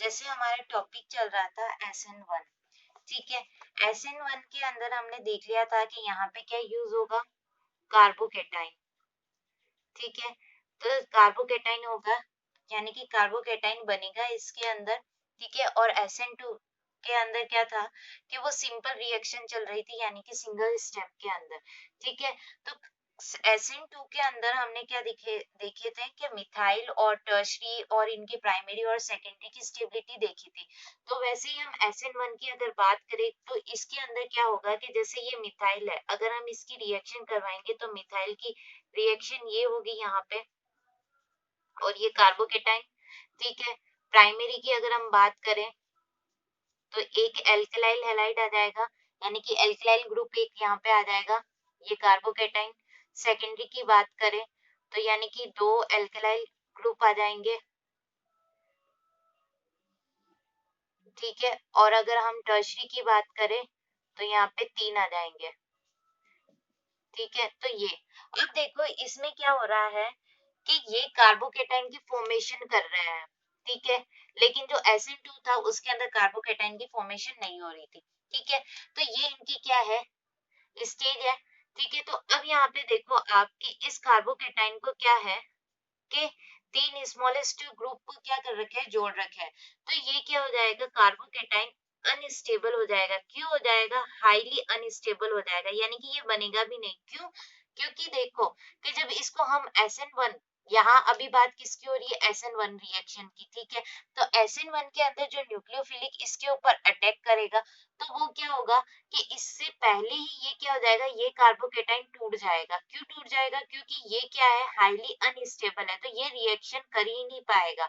जैसे हमारा टॉपिक चल रहा था SN1, ठीक है। SN1 के अंदर हमने देख लिया था कि यहाँ पे क्या यूज होगा, कार्बोकेटाइन, ठीक है। तो कार्बोकेटाइन होगा, यानी कि कार्बोकेटाइन बनेगा इसके अंदर, ठीक है। और SN2 के अंदर क्या था कि वो सिंपल रिएक्शन चल रही थी, यानी कि सिंगल स्टेप के अंदर, ठीक है। तो SN2 के अंदर हमने क्या देखे थे कि मिथाइल और टर्शरी और इनकी प्राइमरी और सेकेंडरी की स्टेबिलिटी देखी थी। तो वैसे ही हम SN1 की अगर बात करें तो इसके अंदर क्या होगा कि जैसे ये मिथाइल है, अगर हम इसकी रिएक्शन करवाएंगे तो मिथाइल की रिएक्शन ये होगी यहाँ पे, और ये कार्बोकेटाइन, ठीक है। प्राइमरी की अगर हम बात करें तो एक एल्कलाइल हैलाइड आ जाएगा, यानी कि एल्कलाइल ग्रुप एक यहाँ पे आ जाएगा, ये कार्बोकेटाइन। सेकेंडरी की बात करें तो यानी कि 2 एल्कलाइल ग्रुप आ जाएंगे, ठीक है। और अगर हम टर्शरी की बात करें तो यहाँ पे 3 आ जाएंगे, ठीक है। तो ये अब देखो इसमें क्या हो रहा है कि ये कार्बोकेटाइन की फॉर्मेशन कर रहे हैं, ठीक है। लेकिन जो SN2 था उसके अंदर कार्बोकेटाइन की फॉर्मेशन नहीं हो रही थी, ठीक है। तो ये इनकी क्या है, स्टेज है, ठीक है। तो अब यहाँ पे देखो आपकी इस कार्बोकेटाइन को क्या है कि 3 स्मॉलेस्ट ग्रुप को क्या कर रखे है, जोड़ रखे है। तो ये क्या हो जाएगा, कार्बोकेटाइन अनस्टेबल हो जाएगा। क्यों हो जाएगा, हाईली अनस्टेबल हो जाएगा, यानी कि ये बनेगा भी नहीं। क्यों, क्योंकि देखो कि जब इसको हम SN1, यहाँ अभी बात किसकी हो रही है, SN1 रिएक्शन की, ठीक है। तो SN1 के अंदर जो न्यूक्लियोफिलिक इसके ऊपर अटैक करेगा तो वो क्या होगा कि इससे पहले ही ये क्या हो जाएगा, ये कार्बोकेटाइन टूट जाएगा। क्यों टूट जाएगा, क्योंकि ये क्या है, हाईली अनस्टेबल है, तो ये रिएक्शन कर ही नहीं पाएगा,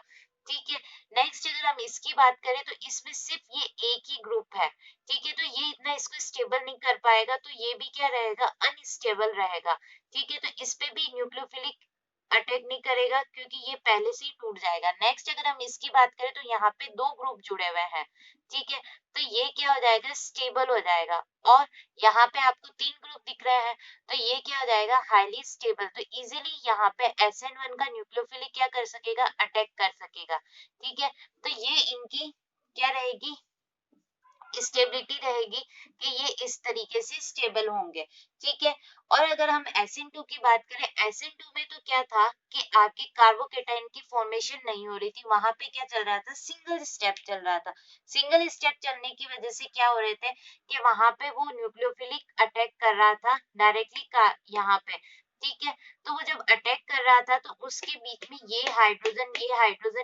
ठीक है। नेक्स्ट अगर हम इसकी बात करें तो इसमें सिर्फ ये एक ही ग्रुप है, ठीक है। तो ये इतना इसको स्टेबल नहीं कर पाएगा, तो ये भी क्या रहेगा, अनस्टेबल रहेगा, ठीक है। तो इस पे भी न्यूक्लियोफिलिक अटैक नहीं करेगा क्योंकि ये पहले से ही टूट जाएगा। नेक्स्ट अगर हम इसकी बात करें तो यहाँ पे 2 ग्रुप जुड़े हुए हैं, ठीक है। तो ये क्या हो जाएगा, स्टेबल हो जाएगा। और यहाँ पे आपको 3 ग्रुप दिख रहे हैं, तो ये क्या हो जाएगा, हाईली स्टेबल। तो इजीली यहाँ पे SN1 का न्यूक्लियोफिलिक क्या कर सकेगा, अटैक कर सकेगा, ठीक है। तो ये इनकी क्या रहेगी, स्टेबिलिटी रहेगी कि ये इस तरीके से स्टेबल होंगे, ठीक है। और अगर हम SN2 की बात करें, SN2 में तो क्या था कि आपके कार्बोकेटाइन की फॉर्मेशन नहीं हो रही थी, वहां पे क्या चल रहा था, सिंगल स्टेप चल रहा था। सिंगल स्टेप चलने की वजह से क्या हो रहे थे कि वहां पे वो न्यूक्लियोफिलिक अटैक कर रहा था डायरेक्टली यहाँ पे, ठीक है। तो वो जब अटैक कर रहा था तो उसके बीच में ये हाइड्रोजन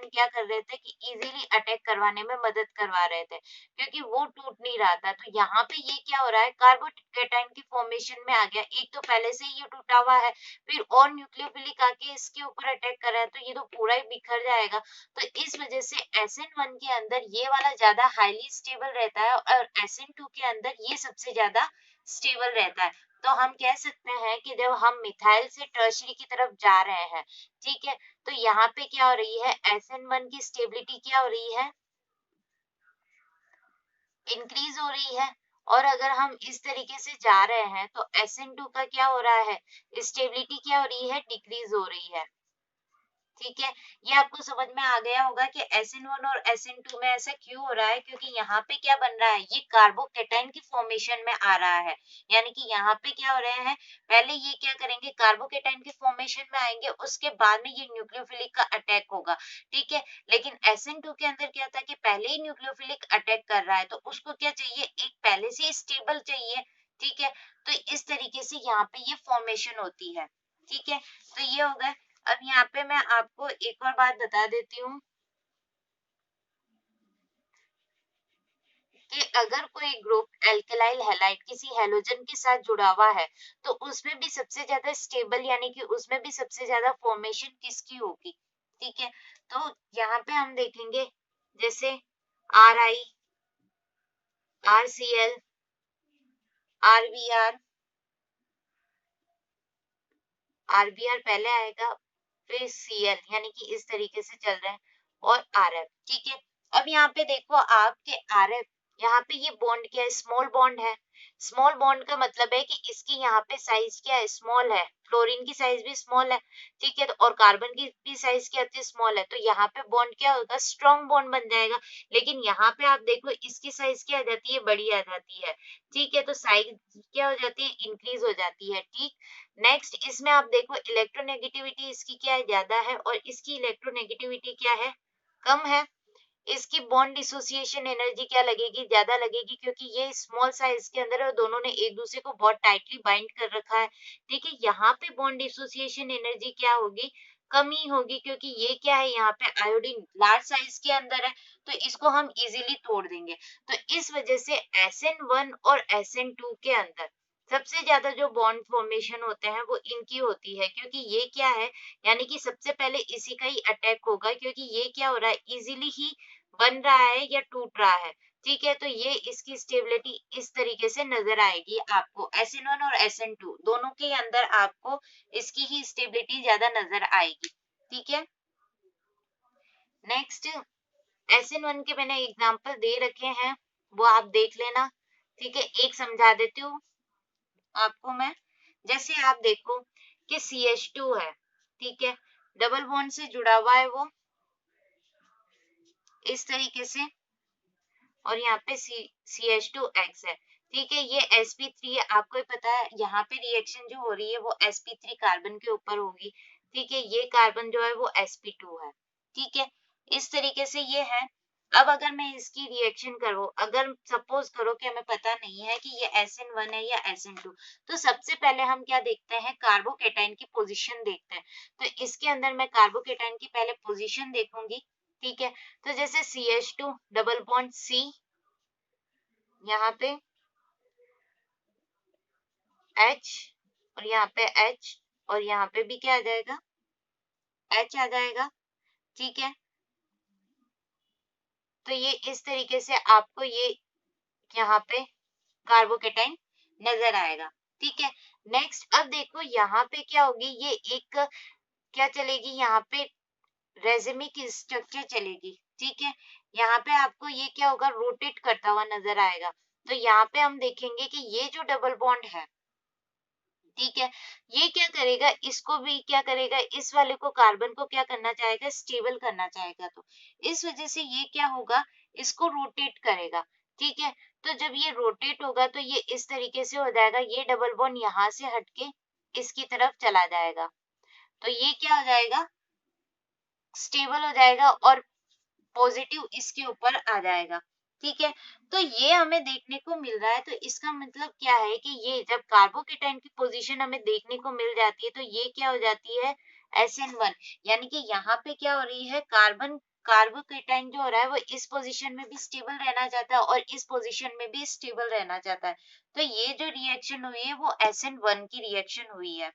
क्या कर रहे थे कि इजीली अटैक करवाने में मदद करवा रहे थे, क्योंकि वो टूट नहीं रहा था। तो यहाँ पे ये क्या हो रहा है, कार्बोकेटाइन की फॉर्मेशन में आ गया। एक तो पहले से ही ये टूटा हुआ है, फिर और न्यूक्लियोफिलिक आके इसके ऊपर अटैक कर रहा है, तो ये तो पूरा ही बिखर जाएगा। तो इस वजह से SN1 के अंदर ये वाला ज्यादा हाईली स्टेबल रहता है और SN2 के अंदर ये सबसे ज्यादा स्टेबल रहता है। तो हम कह सकते हैं कि जब हम मिथाइल से टर्शरी की तरफ जा रहे हैं, ठीक है, तो यहाँ पे क्या हो रही है, SN1 की स्टेबिलिटी क्या हो रही है, इंक्रीज हो रही है। और अगर हम इस तरीके से जा रहे हैं तो SN2 का क्या हो रहा है, स्टेबिलिटी क्या हो रही है, डिक्रीज हो रही है, ठीक है। ये आपको समझ में आ गया होगा कि SN1 और SN2 में ऐसा क्यों हो रहा है, क्योंकि यहाँ पे क्या बन रहा है, ये कार्बोकेटाइन की फॉर्मेशन में आ रहा है। यानी कि यहाँ पे क्या हो रहे हैं, पहले ये क्या करेंगे, कार्बोकेटाइन की फॉर्मेशन में आएंगे, उसके बाद में ये न्यूक्लियोफिलिक का अटैक होगा, ठीक है। लेकिन SN2 के अंदर क्या था कि पहले ही न्यूक्लियोफिलिक अटैक कर रहा है, तो उसको क्या चाहिए, एक पहले से स्टेबल चाहिए, ठीक है। तो इस तरीके से यहाँ पे ये फॉर्मेशन होती है, ठीक है। तो ये हो गया। अब यहाँ पे मैं आपको एक और बात बता देती हूँ कि अगर कोई ग्रुप एल्कलाइल हैलाइड किसी हैलोजन के साथ जुड़ा हुआ है तो उसमें भी सबसे ज्यादा स्टेबल, यानी कि उसमें भी सबसे ज्यादा फॉर्मेशन किसकी होगी, ठीक है। तो यहाँ पे हम देखेंगे जैसे RI, RCl, RBr, RBr पहले आएगा, फिर Cl, यानी कि इस तरीके से चल रहे हैं, और RF, ठीक है। अब यहाँ पे देखो आपके RF, यहाँ पे ये बॉन्ड क्या है, स्मॉल बॉन्ड है, स्मॉल बॉन्ड का मतलब है कि इसकी यहाँ पे साइज क्या है, स्मॉल है, फ्लोरीन की साइज भी स्मॉल है, ठीक है, तो और कार्बन की भी साइज क्या होती है, स्मॉल है, तो यहाँ पे बॉन्ड क्या होगा, स्ट्रॉन्ग बॉन्ड बन जाएगा। लेकिन यहाँ पे आप देखो इसकी साइज क्या आ जाती है, बड़ी आ जाती है, ठीक है, तो साइज क्या हो जाती है, इंक्रीज हो जाती है, ठीक। नेक्स्ट इसमें आप देखो इलेक्ट्रोनेगेटिविटी इसकी क्या है, ज्यादा है, और इसकी इलेक्ट्रोनेगेटिविटी क्या है, कम है। इसकी बॉन्ड डिसोसिएशन एनर्जी क्या लगेगी, ज्यादा लगेगी, क्योंकि ये स्मॉल साइज के अंदर है और दोनों ने एक दूसरे को बहुत टाइटली बाइंड कर रखा है, ठीक है। यहाँ पे बॉन्ड डिसोसिएशन एनर्जी क्या होगी, कम ही होगी, क्योंकि ये क्या है, यहाँ पे आयोडीन लार्ज साइज के अंदर है, तो इसको हम इजीली तोड़ देंगे। तो इस वजह से SN1 और SN2 के अंदर सबसे ज्यादा जो बॉन्ड फॉर्मेशन होते हैं वो इनकी होती है, क्योंकि ये क्या है, यानी कि सबसे पहले इसी का ही अटैक होगा, क्योंकि ये क्या हो रहा है, इजीली ही बन रहा है या टूट रहा है, ठीक है। तो ये इसकी स्टेबिलिटी इस तरीके से नजर आएगी आपको, SN1 और SN2 दोनों के अंदर आपको इसकी ही स्टेबिलिटी ज्यादा नजर आएगी, ठीक है। नेक्स्ट SN1 के मैंने एग्जांपल दे रखे हैं, वो आप देख लेना, ठीक है। एक समझा देती हूँ आपको मैं, जैसे आप देखो कि CH2 है, ठीक है, डबल बॉन्ड से जुड़ा हुआ है वो इस तरीके से, और यहाँ पे CH2X है, ठीक है, ये sp3 है, आपको ही पता है यहाँ पे रिएक्शन जो हो रही है वो sp3 कार्बन के ऊपर होगी, ठीक है, ये कार्बन जो है वो sp2 है, ठीक है, इस तरीके से ये है। अब अगर मैं इसकी रिएक्शन करूँ, अगर सपोज करो कि हमें पता नहीं है कि ये SN1 है या SN2, तो सबसे पहले हम क्या देखते हैं, कार्बोकेटाइन की पोजीशन देखते हैं। तो इसके अंदर मैं कार्बोकेटाइन की पहले पोजीशन देखूंगी, ठीक है। तो जैसे CH2 डबल बॉन्ड C, यहाँ पे H, और यहाँ पे H, और यहाँ पे भी क्या आ जाएगा, H आ जाएगा, ठीक है। तो ये इस तरीके से आपको ये यहाँ पे कार्बोकेटाइन नजर आएगा, ठीक है। नेक्स्ट अब देखो यहाँ पे क्या होगी, ये एक क्या चलेगी, यहाँ पे रेजिमिक स्ट्रक्चर चलेगी, ठीक है। यहाँ पे आपको ये क्या होगा, रोटेट करता हुआ नजर आएगा। तो यहाँ पे हम देखेंगे कि ये जो डबल बॉन्ड है, ठीक है, ये क्या करेगा, इसको भी क्या करेगा, इस वाले को कार्बन को क्या करना चाहेगा, स्टेबल करना चाहेगा, तो इस वजह से ये क्या होगा, इसको रोटेट करेगा, ठीक है। तो जब ये रोटेट होगा तो ये इस तरीके से हो जाएगा, ये डबल बॉन्ड यहाँ से हटके इसकी तरफ चला जाएगा, तो ये क्या हो जाएगा, स्टेबल हो जाएगा और पॉजिटिव इसके ऊपर आ जाएगा, ठीक है। तो ये हमें देखने को मिल रहा है, तो इसका मतलब क्या है कि ये जब कार्बोकेटाइन की पोजीशन हमें देखने को मिल जाती है, तो ये क्या हो जाती है, SN1, यानी कि यहाँ पे क्या हो रही है, कार्बोकेटाइन जो हो रहा है वो इस पोजीशन में भी स्टेबल रहना चाहता है और इस पोजीशन में भी स्टेबल रहना चाहता है। तो ये जो रिएक्शन हुई है वो SN1 की रिएक्शन हुई है,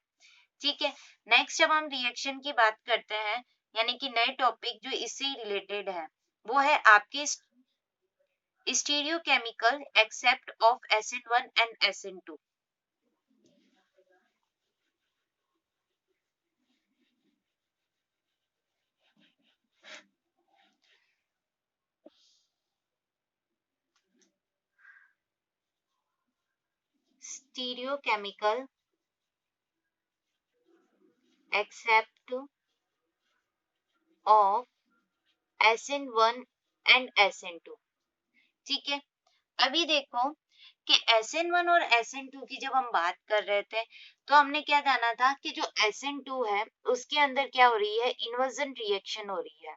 ठीक है। नेक्स्ट जब हम रिएक्शन की बात करते हैं, यानी कि नए टॉपिक जो इससे ही रिलेटेड है, वो है आपके stereochemical except of SN1 and SN2। Stereochemical except of SN1 and SN2, ठीक है। अभी देखो कि SN1 और SN2 की जब हम बात कर रहे थे, तो हमने क्या जाना था कि जो SN2 है उसके अंदर क्या हो रही है, इन्वर्जन रिएक्शन हो रही है,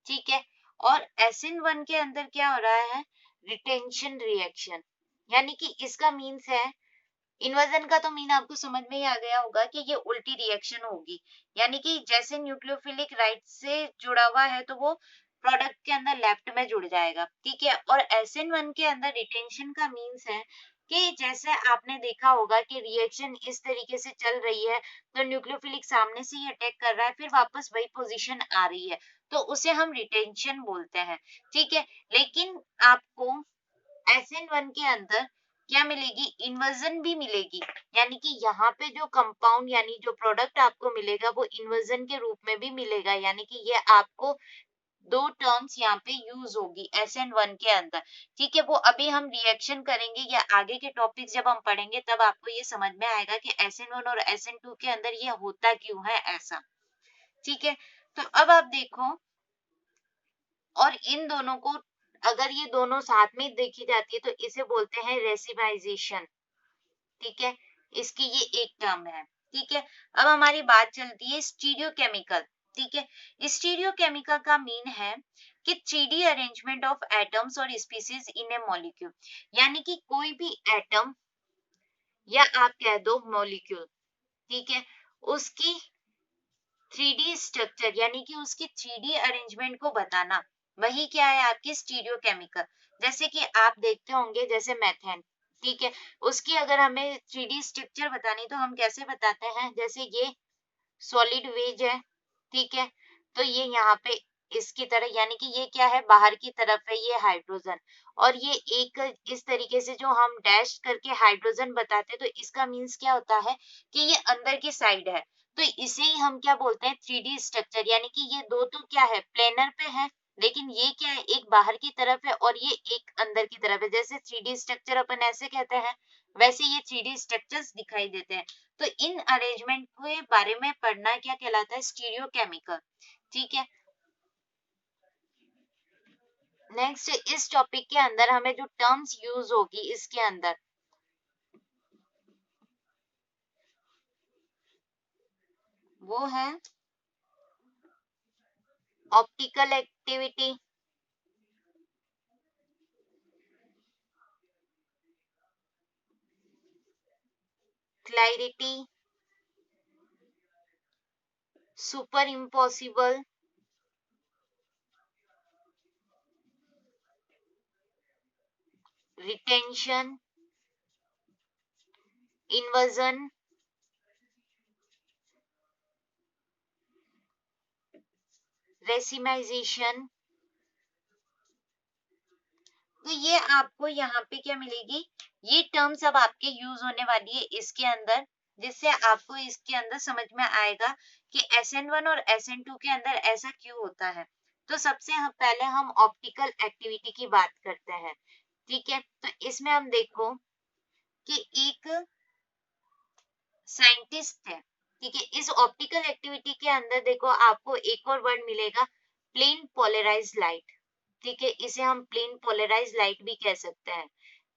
ठीक है। और SN1 के अंदर क्या हो रहा है, रिटेंशन रिएक्शन, यानी कि इसका मीन्स है, इन्वर्जन का तो मीन आपको समझ में ही आ गया होगा कि ये उल्टी रिएक्शन होगी, यानी कि जैसे न्यूक्लियोफिलिक राइट से जुड़ा हुआ है तो वो प्रोडक्ट के अंदर लेफ्ट में जुड़ जाएगा, ठीक है। और SN1 के अंदर रिटेंशन का मीन्स है कि जैसे आपने देखा होगा कि रिएक्शन इस तरीके से चल रही है, तो न्यूक्लियोफिलिक सामने से ही अटैक कर रहा है, फिर वापस वही पोजीशन आ रही है, तो उसे हम रिटेंशन बोलते हैं, ठीक है। लेकिन आपको SN1 के अंदर क्या मिलेगी, इन्वर्जन भी मिलेगी, यानी कि यहाँ पे जो कंपाउंड यानी जो प्रोडक्ट आपको मिलेगा वो इन्वर्जन के रूप में भी मिलेगा, यानी कि ये आपको दो टर्म्स यहाँ पे यूज होगी SN1 के अंदर, ठीक है। वो अभी हम रिएक्शन करेंगे या आगे के टॉपिक जब हम पढ़ेंगे तब आपको ये समझ में आएगा कि SN1 और SN2 के अंदर ये होता क्यों है ऐसा, ठीक है। तो अब आप देखो, और इन दोनों को अगर ये दोनों साथ में देखी जाती है तो इसे बोलते हैं रेसिमाइजेशन, ठीक है। इसकी ये एक टर्म है, ठीक है। अब हमारी बात चलती है स्टीरियोकेमिकल, ठीक है। स्टीरियोकेमिकल का मीन है कि 3D अरेंजमेंट ऑफ एटम्स और स्पीसीज इन ए मॉलिक्यूल, यानी कि कोई भी एटम या आप कह दो मॉलिक्यूल, ठीक है, उसकी 3D स्ट्रक्चर यानी कि उसकी 3D अरेंजमेंट को बताना, वही क्या है आपकी स्टीरियोकेमिकल। जैसे कि आप देखते होंगे जैसे मेथेन, ठीक है, उसकी अगर हमें 3D स्ट्रक्चर बतानी तो हम कैसे बताते हैं, जैसे ये सॉलिड वेज है, ठीक है, तो ये यहाँ पे इसकी तरह, यानी कि ये क्या है बाहर की तरफ है, ये हाइड्रोजन, और ये एक इस तरीके से जो हम डैश करके हाइड्रोजन बताते हैं तो इसका मीन्स क्या होता है कि ये अंदर की साइड है, तो इसे ही हम क्या बोलते हैं 3D स्ट्रक्चर, यानी कि ये दो तो क्या है प्लेनर पे है, लेकिन ये क्या है एक बाहर की तरफ है और ये एक अंदर की तरफ है। जैसे 3D स्ट्रक्चर अपन ऐसे कहते हैं, वैसे ये 3D स्ट्रक्चर्स दिखाई देते हैं। तो इन अरेंजमेंट के बारे में पढ़ना क्या कहलाता है, स्टीरियोकेमिकल, ठीक है। नेक्स्ट इस टॉपिक के अंदर हमें जो टर्म्स यूज होगी इसके अंदर, वो है optical activity, clarity, super impossible, retention, inversion, racemisation. तो ये आपको यहाँ पे क्या मिलेगी, ये टर्म्स अब आपके यूज होने वाली है इसके अंदर, जिससे आपको इसके अंदर समझ में आएगा कि SN1 और SN2 के अंदर ऐसा क्यों होता है। तो सबसे पहले हम ऑप्टिकल एक्टिविटी की बात करते हैं, ठीक है। तो इसमें हम देखो कि एक साइंटिस्ट है, ठीक है, इस ऑप्टिकल एक्टिविटी के अंदर देखो आपको एक और वर्ड मिलेगा, प्लेन पोलराइज लाइट, ठीक है, इसे हम प्लेन पोलराइज लाइट भी कह सकते हैं,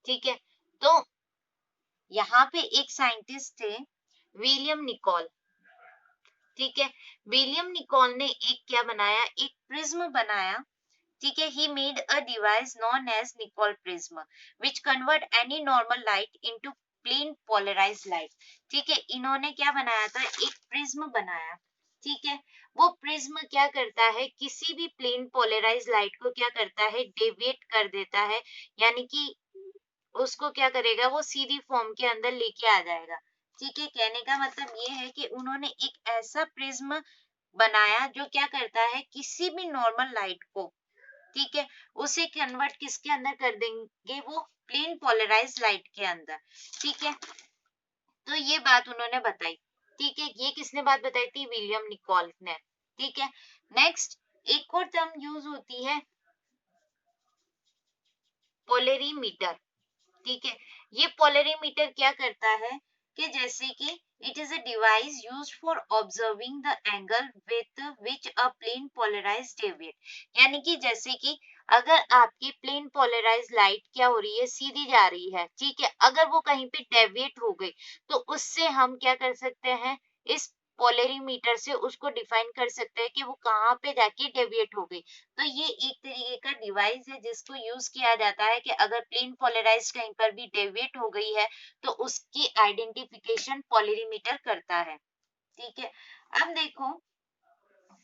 ठीक है। तो यहाँ पे एक साइंटिस्ट थे विलियम निकोल, ठीक है, विलियम निकोल ने एक क्या बनाया, एक प्रिज्म बनाया, ठीक है। he made a device known as Nicol prism which convert any normal light into plain polarized light, ठीक है। इन्होंने क्या बनाया था, एक प्रिज्म बनाया, ठीक है। वो प्रिज्म क्या करता है, किसी भी प्लेन पोलराइज लाइट को क्या करता है, डेविएट कर देता है, यानी कि उसको क्या करेगा, वो सीधी फॉर्म के अंदर लेके आ जाएगा, ठीक है। कहने का मतलब ये है कि उन्होंने एक ऐसा प्रिज्म बनाया जो क्या करता है, किसी भी नॉर्मल लाइट को, ठीक है, उसे कन्वर्ट किसके अंदर कर देंगे, वो प्लेन पोलराइज लाइट के अंदर, ठीक है। तो ये बात उन्होंने बताई, ठीक है, ये किसने बात बताई थी, विलियम निकोल ने, ठीक है। नेक्स्ट एक और टर्म यूज होती है पोलरीमीटर, ठीक है। ये पोलरीमीटर क्या करता है कि जैसे कि it is a device used for observing the angle with which a plane polarised deviate, यानी कि जैसे कि अगर आपकी प्लेन पोलराइज लाइट क्या हो रही है, सीधी जा रही है, ठीक है, अगर वो कहीं पे डेविएट हो गई तो उससे हम क्या कर सकते हैं, इस पोलरीमीटर से उसको डिफाइन कर सकते हैं कि वो कहाँ पे जाके डेविएट हो गई। तो ये एक तरीके का डिवाइस है जिसको यूज किया जाता है कि अगर प्लेन पोलराइज कहीं पर भी डेविएट हो गई है तो उसकी आइडेंटिफिकेशन पोलरीमीटर करता है, ठीक है। अब देखो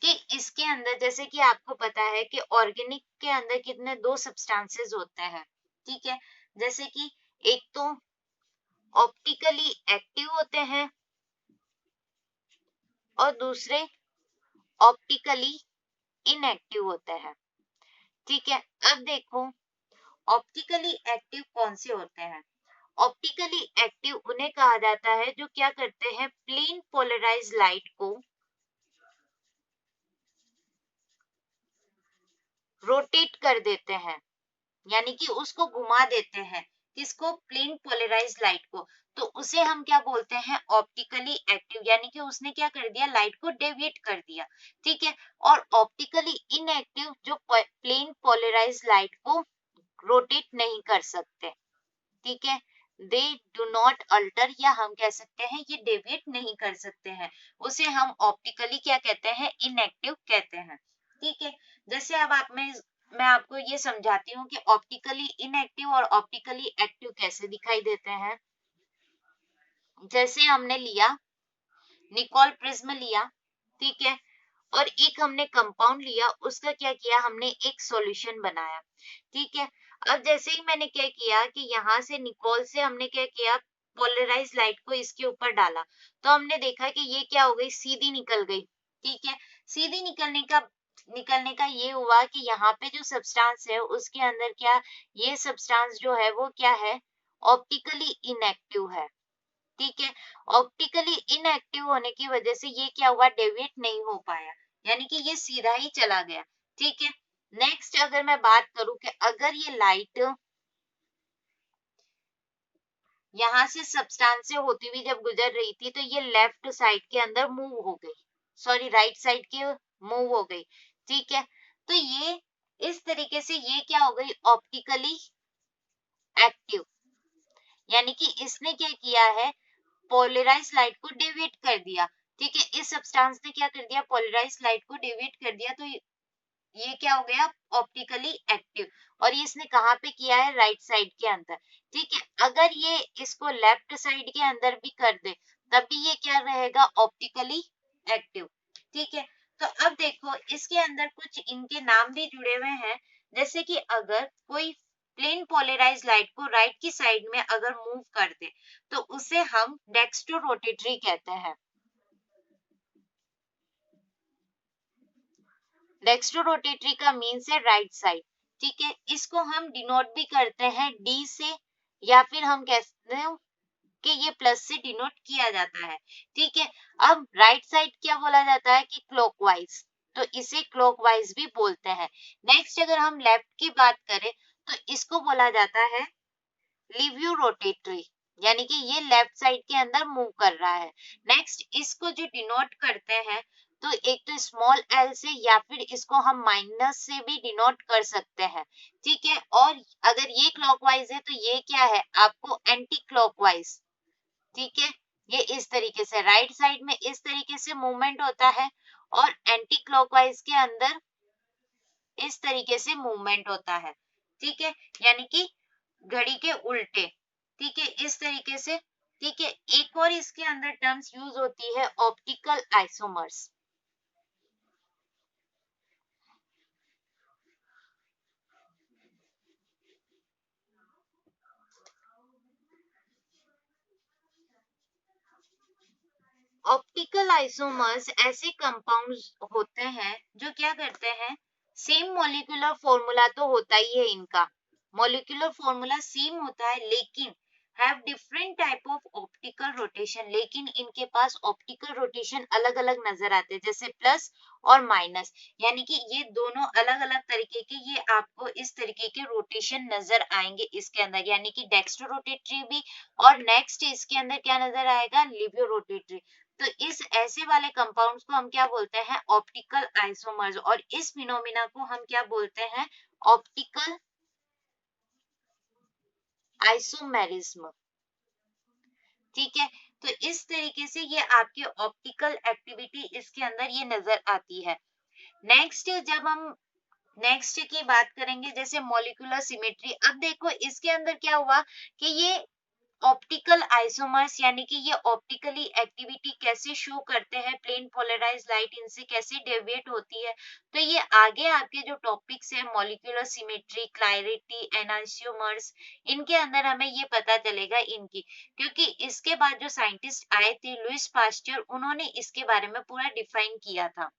कि इसके अंदर जैसे कि आपको पता है कि ऑर्गेनिक के अंदर कितने दो सब्सटेंसेस होते हैं, ठीक है, जैसे कि एक तो ऑप्टिकली एक्टिव होते हैं और दूसरे ऑप्टिकली इनएक्टिव होते हैं, ठीक है। अब देखो ऑप्टिकली एक्टिव कौन से होते हैं, ऑप्टिकली एक्टिव उन्हें कहा जाता है जो क्या करते हैं, प्लेन पोलराइज लाइट को रोटेट कर देते हैं, यानी कि उसको घुमा देते हैं, किसको, प्लेन पोलराइज लाइट को, तो उसे हम क्या बोलते हैं, ऑप्टिकली एक्टिव, यानी कि उसने क्या कर दिया, लाइट को डेविएट कर दिया, ठीक है। और ऑप्टिकली इनएक्टिव जो प्लेन पोलराइज लाइट को रोटेट नहीं कर सकते, ठीक है, दे डू नॉट अल्टर, या हम कह सकते हैं ये डेविएट नहीं कर सकते हैं, उसे हम ऑप्टिकली क्या कहते हैं, इनएक्टिव कहते हैं, ठीक है। जैसे अब मैं आपको ये समझाती हूँ कि ऑप्टिकली इनएक्टिव और ऑप्टिकली एक्टिव कैसे दिखाई देते हैं। जैसे हमने लिया निकोल प्रिज्म लिया, ठीक है, और एक हमने कंपाउंड लिया, उसका क्या किया, हमने एक सॉल्यूशन बनाया, ठीक है। अब जैसे ही मैंने क्या किया कि यहाँ से निकोल से हमने क्या किया, पोलराइज लाइट को इसके ऊपर डाला, तो हमने देखा कि ये क्या हो गई, सीधी निकल गई, ठीक है। सीधी निकलने का ये हुआ कि यहाँ पे जो सब्सटेंस है उसके अंदर क्या, ये सब्सटेंस जो है वो क्या है, ऑप्टिकली इनएक्टिव है, ठीक है। ऑप्टिकली इनएक्टिव होने की वजह से ये क्या हुआ, डेविएट नहीं हो पाया, यानी कि ये सीधा ही चला गया, ठीक है। नेक्स्ट अगर मैं बात करूं कि अगर ये लाइट यहाँ से सब्सटेंस से होती हुई जब गुजर रही थी, तो ये लेफ्ट साइड के अंदर मूव हो गई, सॉरी राइट साइड के मूव हो गई, ठीक है। तो ये इस तरीके से ये क्या हो गई, ऑप्टिकली एक्टिव, यानी कि इसने क्या किया है, पोलराइज लाइट को डेविएट कर दिया, ठीक है। इस सब्सटेंस ने क्या कर दिया, पोलराइज लाइट को डेविएट कर दिया, तो ये क्या हो गया, ऑप्टिकली एक्टिव, और ये इसने कहाँ पे किया है, राइट साइड के अंदर, ठीक है। अगर ये इसको लेफ्ट साइड के अंदर भी कर दे, तब भी ये क्या रहेगा, ऑप्टिकली एक्टिव, ठीक है। तो अब देखो इसके अंदर कुछ इनके नाम भी जुड़े हुए हैं, जैसे कि अगर कोई प्लेन पोलराइज लाइट को राइट की साइड में अगर मूव कर दे, तो उसे हम डेक्स्ट्रो रोटेटरी कहते हैं। डेक्स्ट्रो रोटेटरी का मीन्स है राइट साइड, ठीक है। इसको हम डिनोट भी करते हैं डी से, या फिर हम कहते हैं कि ये प्लस से डिनोट किया जाता है, ठीक है। अब राइट साइड क्या बोला जाता है कि क्लॉकवाइज, तो इसे क्लॉकवाइज भी बोलते हैं। नेक्स्ट अगर हम लेफ्ट की बात करें, तो इसको बोला जाता है लिवियो रोटेटरी, यानी कि ये लेफ्ट साइड के अंदर मूव कर रहा है। नेक्स्ट इसको जो डिनोट करते हैं, तो एक तो स्मॉल एल से, या फिर इसको हम माइनस से भी डिनोट कर सकते हैं, ठीक है। और अगर ये क्लॉकवाइज है, तो ये क्या है, आपको एंटी क्लॉकवाइज, ठीक है। ये इस तरीके से राइट साइड में इस तरीके से मूवमेंट होता है, और एंटी क्लॉकवाइज के अंदर इस तरीके से मूवमेंट होता है, ठीक है, यानी कि घड़ी के उल्टे, ठीक है, इस तरीके से, ठीक है। एक और इसके अंदर टर्म्स यूज होती है, ऑप्टिकल आइसोमर्स। ऑप्टिकल आइसोमर्स ऐसे कंपाउंड्स होते हैं जो क्या करते हैं, सेम मॉलिक्यूलर फॉर्मूला तो होता ही है इनका, मॉलिक्यूलर फॉर्मूला सेम होता है, लेकिन have different type of optical rotation, लेकिन इनके पास ऑप्टिकल रोटेशन अलग अलग नजर आते हैं, जैसे प्लस और माइनस, यानी कि ये दोनों अलग अलग तरीके के, ये आपको इस तरीके के रोटेशन नजर आएंगे इसके अंदर, यानी कि डेक्स्ट्रो रोटेटरी भी, और नेक्स्ट इसके अंदर क्या नजर आएगा, लिवियो रोटेटरी। तो इस ऐसे वाले कंपाउंड्स को हम क्या बोलते हैं, ऑप्टिकल आइसोमर्स, और इस फिनोमिना को हम क्या बोलते हैं, ऑप्टिकल आइसोमेरिज्म, ठीक है। तो इस तरीके से ये आपकी ऑप्टिकल एक्टिविटी इसके अंदर ये नजर आती है। नेक्स्ट जब हम नेक्स्ट की बात करेंगे, जैसे मॉलिक्यूलर सिमेट्री, अब देखो इसके अंदर क्या हुआ कि ये ऑप्टिकल आइसोमर्स, यानी कि ये ऑप्टिकली एक्टिविटी कैसे शो करते हैं, प्लेन पोलराइज लाइट इनसे कैसे डेविएट होती है, तो ये आगे आपके जो टॉपिक्स है, मॉलिक्यूलर सिमेट्री, क्लैरिटी, एनाइसोमर्स, इनके अंदर हमें ये पता चलेगा इनकी, क्योंकि इसके बाद जो साइंटिस्ट आए थे लुइस पास्चर, उन्होंने इसके बारे में पूरा डिफाइन किया था।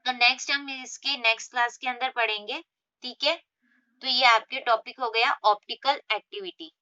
तो नेक्स्ट हम इसके नेक्स्ट क्लास के अंदर पढ़ेंगे, ठीक है। तो ये आपके टॉपिक हो गया ऑप्टिकल एक्टिविटी।